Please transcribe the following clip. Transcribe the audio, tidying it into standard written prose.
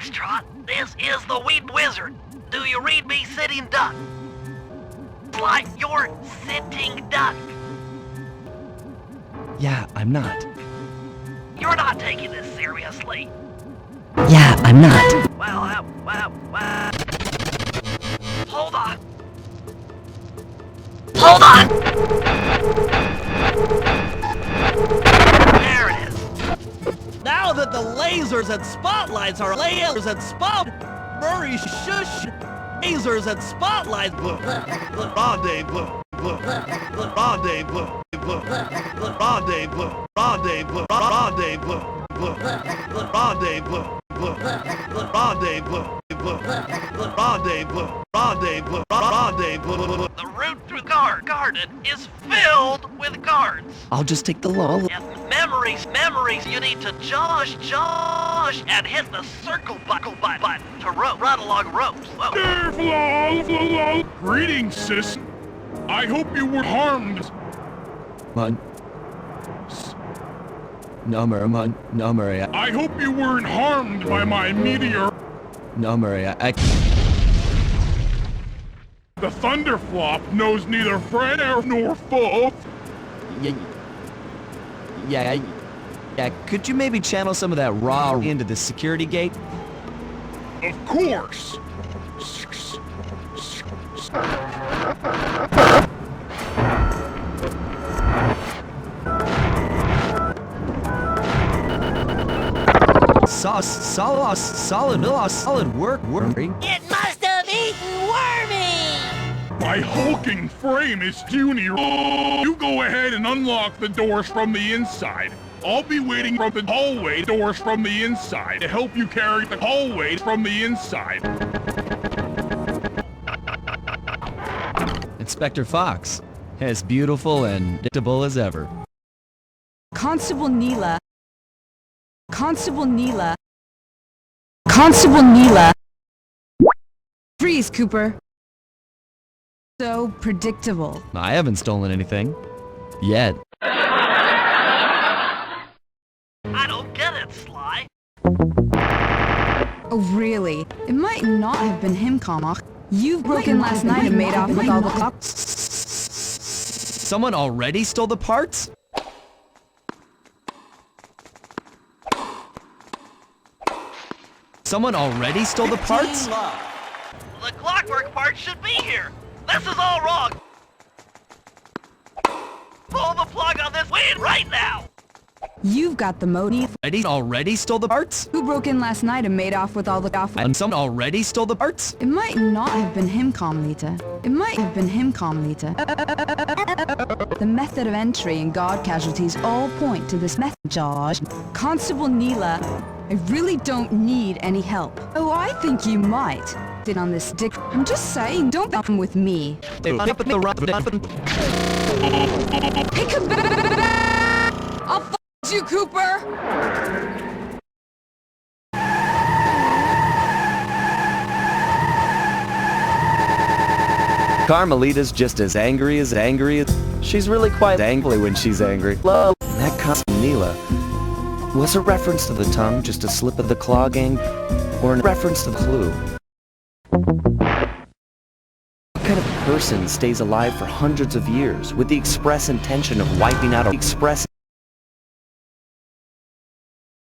Foxtrot, this is the Weed Wizard. Do you read me, sitting duck? Like you're sitting duck. Yeah, I'm not. You're not taking this seriously. Yeah, I'm not. Well. Hold on. Hold on! There it is. Now that the lasers and spotlights are layers and Murray shush. Lasers and spotlights. Rendezvous. Rendezvous. Rendezvous. Rendezvous. Rendezvous. Rendezvous. Rendezvous. Rendezvous. Rendezvous. The route through garden is filled with cards. I'll just take the law. And memories, you need to josh, and hit the circle button to run along ropes. Whoa. Greetings, sis. I hope you were harmed. Number, I hope you weren't harmed by my meteor. The Thunderflop knows neither friend nor foe. Yeah, could you maybe channel some of that raw into the security gate? Of course. Solid work, Wormy. It must have eaten Wormy! My hulking frame is puny. You go ahead and unlock the doors from the inside. I'll be waiting from the hallway doors from the inside to help you carry the hallway from the inside. Inspector Fox, as beautiful and predictable as ever. Constable Neela. Freeze, Cooper. So predictable. I haven't stolen anything. Yet. I don't get it, Sly. Oh, really? It might not have been him, Kamak. You've broken last night and made off with all the cops. Someone already stole the parts? Someone already stole the parts? The clockwork part should be here. This is all wrong. Pull the plug on this weed right now. You've got the motive. Already stole the parts? Who broke in last night and made off with all the And someone already stole the parts? It might not have been him, Comlita. The method of entry and guard casualties all point to this method, Josh. Constable Neela, I really don't need any help. Oh, I think you might. Sit on this dick. I'm just saying, don't come with me. Hey, I'll f*** you, Cooper! Carmelita's just as angry. She's really quite angry when she's angry. Love. That Constable Neela. Was a reference to the tongue just a slip of the claw gang? Or a reference to the clue? What kind of person stays alive for hundreds of years with the express intention of wiping out